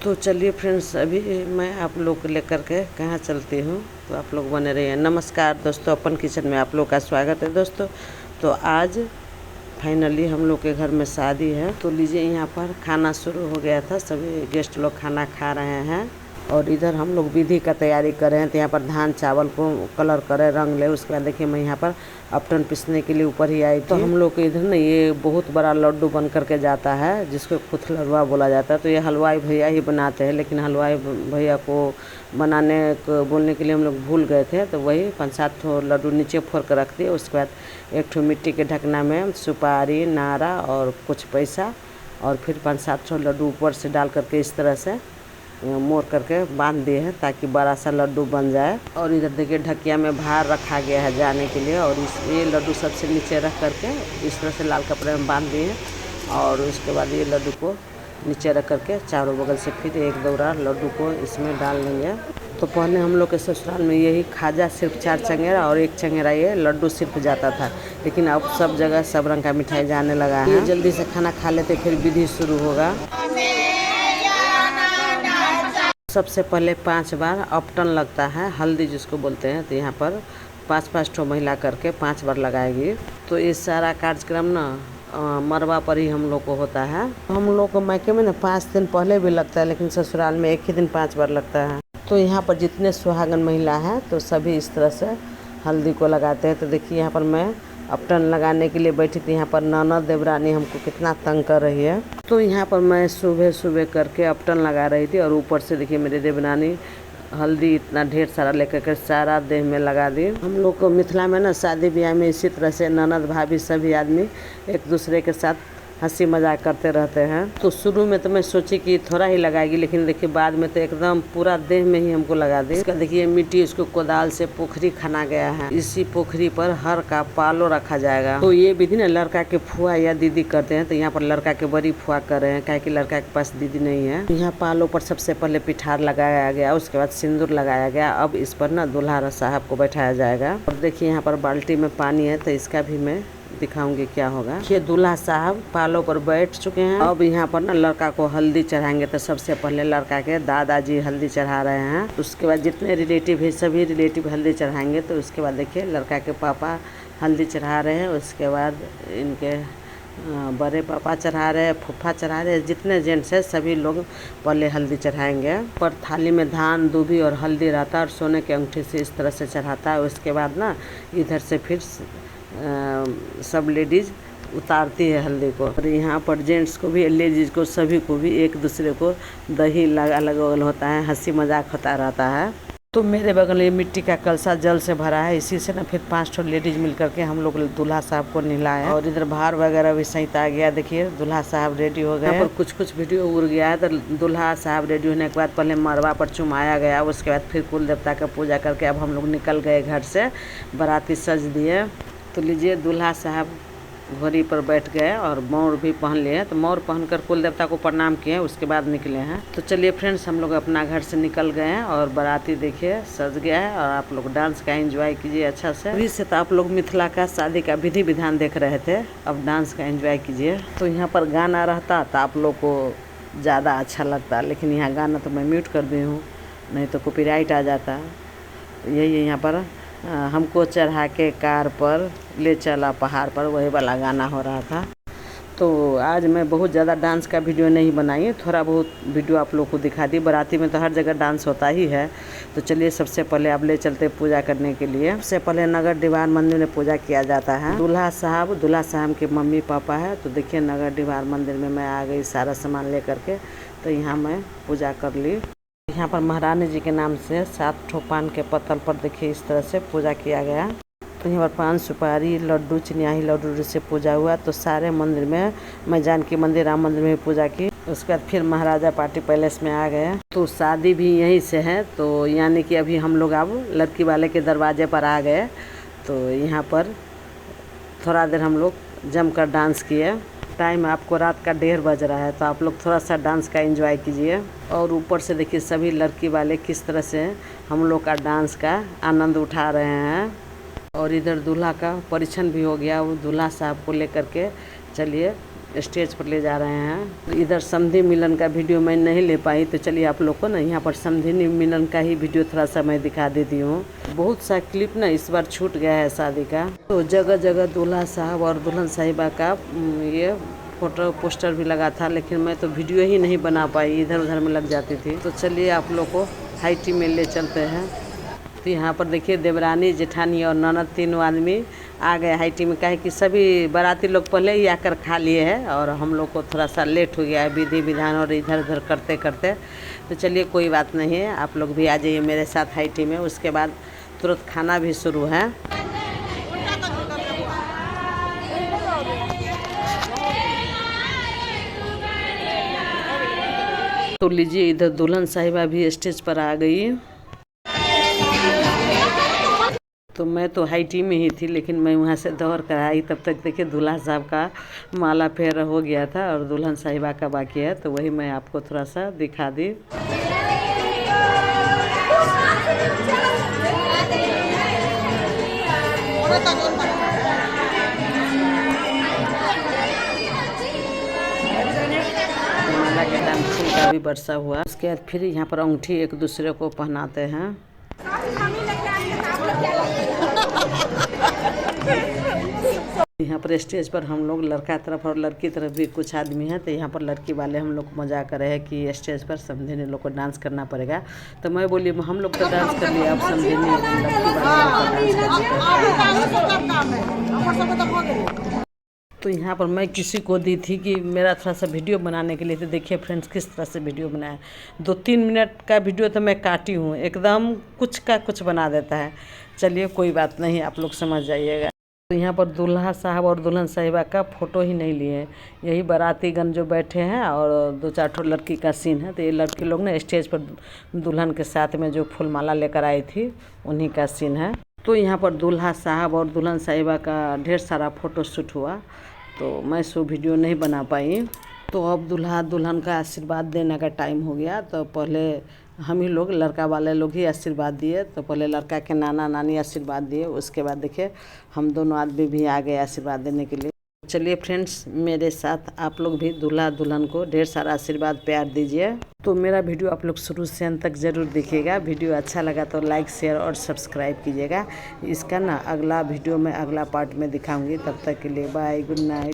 तो चलिए फ्रेंड्स, अभी मैं आप लोग को लेकर के कहाँ चलती हूँ, तो आप लोग बने रहिए। नमस्कार दोस्तों, अपन किचन में आप लोग का स्वागत है दोस्तों। तो आज फाइनली हम लोग के घर में शादी है, तो लीजिए यहाँ पर खाना शुरू हो गया था। सभी गेस्ट लोग खाना खा रहे हैं और इधर हम लोग विधि का तैयारी कर रहे हैं। तो यहाँ पर धान चावल को कलर करे, रंग ले। उसके बाद देखिए मैं यहाँ पर अपटन पीसने के लिए ऊपर ही आई थी। तो हम लोग के इधर ना ये बहुत बड़ा लड्डू बन करके जाता है, जिसको खुथलरवा बोला जाता है। तो ये हलवाई भैया ही बनाते हैं, लेकिन हलवाई भैया को बनाने को बोलने के लिए हम लोग भूल गए थे। तो वही 5-7 ठो लड्डू नीचे फोड़ कर रख दिए। उसके बाद एक ठो मिट्टी के ढकना में सुपारी, नारा और कुछ पैसा, और फिर 5-7 ठो लड्डू ऊपर से डाल करके इस तरह से मोड़ करके बांध दिए हैं, ताकि बड़ा सा लड्डू बन जाए। और इधर देखिए ढकिया में भार रखा गया है जाने के लिए, और ये लड्डू सबसे नीचे रख करके इस तरह से लाल कपड़े में बांध दिए हैं। और उसके बाद ये लड्डू को नीचे रख करके चारों बगल से फिर एक दौरा लड्डू को इसमें डाल देंगे। तो पहले हम लोग के ससुराल में यही खाजा सिर्फ 4 चंगेरा और 1 चंगेरा ये लड्डू सिर्फ जाता था, लेकिन अब सब जगह सब रंग का मिठाई जाने लगा है। जल्दी से खाना खा लेते, फिर विधि शुरू होगा। सबसे पहले 5 बार अपटन लगता है, हल्दी जिसको बोलते हैं। तो यहाँ पर 5-5 ठो महिला करके 5 बार लगाएगी। तो ये सारा कार्यक्रम ना मरवा पर ही हम लोग को होता है। हम लोग को मायके में ना 5 दिन पहले भी लगता है, लेकिन ससुराल में एक ही दिन 5 बार लगता है। तो यहाँ पर जितने सुहागन महिला हैं तो सभी इस तरह से हल्दी को लगाते हैं। तो देखिए यहाँ पर मैं अपटन लगाने के लिए बैठी थी। यहाँ पर ननद देवरानी हमको कितना तंग कर रही है। तो यहाँ पर मैं सुबह सुबह करके अपटन लगा रही थी, और ऊपर से देखिए मेरी देवरानी हल्दी इतना ढेर सारा लेकर के सारा देह में लगा दी। हम लोग को मिथिला में ना शादी ब्याह में इसी तरह से ननद भाभी सभी आदमी एक दूसरे के साथ हंसी मजाक करते रहते हैं। तो शुरू में तो मैं सोची कि थोड़ा ही लगाएगी, लेकिन देखिए बाद में तो एकदम पूरा देह में ही हमको लगा दी। इसका देखिए मिट्टी इसको कोदाल से पोखरी खना गया है। इसी पोखरी पर हर का पालो रखा जाएगा। तो ये विधि ना लड़का के फुआ या दीदी करते हैं। तो यहाँ पर लड़का के बड़ी फुआ कर रहे हैं, क्या कि लड़का के पास दीदी नहीं है। यहाँ पालो पर सबसे पहले पिठार लगाया गया, उसके बाद सिंदूर लगाया गया। अब इस पर ना दूल्हा साहब को बैठाया जाएगा। और देखिए यहाँ पर बाल्टी में पानी है, तो इसका भी मैं दिखाऊंगी क्या होगा। ये दूल्हा साहब पालों पर बैठ चुके हैं। अब यहाँ पर ना लड़का को हल्दी चढ़ाएंगे। तो सबसे पहले लड़का के दादाजी हल्दी चढ़ा रहे हैं। उसके बाद जितने रिलेटिव है सभी रिलेटिव हल्दी चढ़ाएंगे। तो उसके बाद देखिए लड़का के पापा हल्दी चढ़ा रहे हैं। उसके बाद इनके बड़े पापा चढ़ा रहे हैं, फूफा चढ़ा रहे हैं। जितने जेंट्स है सभी लोग पहले हल्दी चढ़ाएंगे। पर थाली में धान, दूबी और हल्दी रहता है, और सोने के अंगूठी से इस तरह से चढ़ाता है। उसके बाद ना इधर से फिर सब लेडीज़ उतारती है हल्दी को। और यहाँ पर जेंट्स को भी, लेडीज़ को, सभी को भी एक दूसरे को दही लगा लगल होता है, हंसी मजाक होता रहता है। तो मेरे बगल में मिट्टी का कलसा जल से भरा है। इसी से ना फिर 5 ठो लेडीज मिल करके हम लोग दूल्हा साहब को नहलाए। और इधर भार वगैरह भी सहित आ गया। देखिए दूल्हा साहब रेडी हो गए। यहाँ पर कुछ वीडियो उड़ गया है। तो दूल्हा साहब रेडी होने के बाद पहले मरवा पर चुमाया गया। उसके बाद फिर कुल देवता का पूजा करके अब हम लोग निकल गए घर से, बाराती सज दिए। तो लीजिए दूल्हा साहब घोड़ी पर बैठ गए और मोर भी पहन लिए। तो मोर पहनकर कुल देवता को प्रणाम किए, उसके बाद निकले हैं। तो चलिए फ्रेंड्स, हम लोग अपना घर से निकल गए हैं और बाराती देखिए सज गया है। और आप लोग डांस का एंजॉय कीजिए अच्छा से। अभी से तो आप लोग मिथिला का शादी का विधि विधान देख रहे थे, अब डांस का एंजॉय कीजिए। तो यहाँ पर गाना रहता तो आप लोग को ज़्यादा अच्छा लगता, लेकिन यहाँ गाना तो मैं म्यूट कर दी हूँ, नहीं तो कॉपीराइट आ जाता। यही यहाँ पर हमको चढ़ा के कार पर ले चला पहाड़ पर, वही वाला गाना हो रहा था। तो आज मैं बहुत ज़्यादा डांस का वीडियो नहीं बनाई, थोड़ा बहुत वीडियो आप लोग को दिखा दी। बाराती में तो हर जगह डांस होता ही है। तो चलिए सबसे पहले आप ले चलते पूजा करने के लिए। सबसे पहले नगर दीवार मंदिर में पूजा किया जाता है। दूल्हा साहब के मम्मी पापा है। तो देखिए नगर दीवार मंदिर में मैं आ गई सारा सामान ले करके। तो यहाँ मैं पूजा कर ली। यहाँ पर महारानी जी के नाम से 7 ठो पान के पत्तल पर देखिए इस तरह से पूजा किया गया। तो यहाँ पर पान, सुपारी, लड्डू, चिनियाही लड्डू से पूजा हुआ। तो सारे मंदिर में, मैं जानकी मंदिर, राम मंदिर में पूजा की। उसके बाद फिर महाराजा पार्टी पैलेस में आ गए। तो शादी भी यहीं से है। तो यानी कि अभी हम लोग अब लड़की वाले के दरवाजे पर आ गए। तो यहाँ पर थोड़ा देर हम लोग जमकर डांस किए। टाइम आपको रात का 1:30 बज रहा है। तो आप लोग थोड़ा सा डांस का एंजॉय कीजिए। और ऊपर से देखिए सभी लड़की वाले किस तरह से हम लोग का डांस का आनंद उठा रहे हैं। और इधर दूल्हा का परीक्षण भी हो गया। वो दूल्हा साहब को लेकर के चलिए स्टेज पर ले जा रहे हैं। इधर समधी मिलन का वीडियो मैं नहीं ले पाई, तो चलिए आप लोग को ना यहाँ पर समधी मिलन का ही वीडियो थोड़ा सा मैं दिखा देती हूँ। बहुत सा क्लिप ना इस बार छूट गया है शादी का, तो जगह जगह दूल्हा साहब और दुल्हन साहिबा का ये फोटो पोस्टर भी लगा था, लेकिन मैं तो वीडियो ही नहीं बना पाई, इधर उधर में लग जाती थी। तो चलिए आप लोग को हाई टी में ले चलते हैं। तो यहाँ पर देखिए देवरानी, जेठानी और ननद तीनों आदमी आ गए हाई टी में। कहे कि सभी बाराती लोग पहले ही आकर खा लिए हैं और हम लोग को थोड़ा सा लेट हो गया है विधि विधान और इधर उधर करते करते। तो चलिए कोई बात नहीं है, आप लोग भी आ जाइए मेरे साथ हाई टी में। उसके बाद तुरंत खाना भी शुरू है। तो लीजिए इधर दुल्हन साहिबा भी स्टेज पर आ गई। तो मैं तो हाई टी में ही थी, लेकिन मैं वहाँ से दौड़ कर आई, तब तक देखिए दूल्हा साहब का माला फेरा हो गया था और दुल्हन साहिबा का बाकी है, तो वही मैं आपको थोड़ा सा दिखा दी। माला के टाइम फूल का भी वर्षा हुआ। उसके बाद फिर यहाँ पर अंगूठी एक दूसरे को पहनाते हैं। यहाँ पर स्टेज पर हम लोग लड़का तरफ और लड़की तरफ भी कुछ आदमी हैं, तो यहाँ पर लड़की वाले हम लोग मजाक कर रहे हैं कि स्टेज पर समझे ने लोग को डांस करना पड़ेगा। तो मैं बोली हम लोग तो डांस कर लिए, आप समझे नहीं लड़की वाले डांस। तो यहाँ पर मैं किसी को दी थी कि मेरा थोड़ा सा वीडियो बनाने के लिए। तो देखिए फ्रेंड्स किस तरह से वीडियो बनाया, 2-3 मिनट का वीडियो तो मैं काटी हूँ, एकदम कुछ का कुछ बना देता है। चलिए कोई बात नहीं, आप लोग समझ जाइएगा। तो यहाँ पर दूल्हा साहब और दुल्हन साहिबा का फ़ोटो ही नहीं लिए, यही बारातीगण जो बैठे हैं और 2-4 ठो लड़की का सीन है। तो ये लड़की लोग ना स्टेज पर दुल्हन के साथ में जो फूलमाला लेकर आई थी उन्हीं का सीन है। तो यहाँ पर दूल्हा साहब और दुल्हन साहिबा का ढेर सारा फ़ोटो शूट हुआ, तो मैं सो वीडियो नहीं बना पाई। तो अब दूल्हा दुल्हन का आशीर्वाद देने का टाइम हो गया। तो पहले हम ही लोग लड़का वाले लोग ही आशीर्वाद दिए। तो पहले लड़का के नाना नानी आशीर्वाद दिए, उसके बाद देखिए हम दोनों आदमी भी आ गए आशीर्वाद देने के लिए। चलिए फ्रेंड्स मेरे साथ आप लोग भी दूल्हा दुल्हन को ढेर सारा आशीर्वाद प्यार दीजिए। तो मेरा वीडियो आप लोग शुरू से अंत तक ज़रूर देखिएगा। वीडियो अच्छा लगा तो लाइक शेयर और सब्सक्राइब कीजिएगा। इसका ना अगला वीडियो में अगला पार्ट में दिखाऊंगी। तब तक के लिए बाय, गुड नाइट।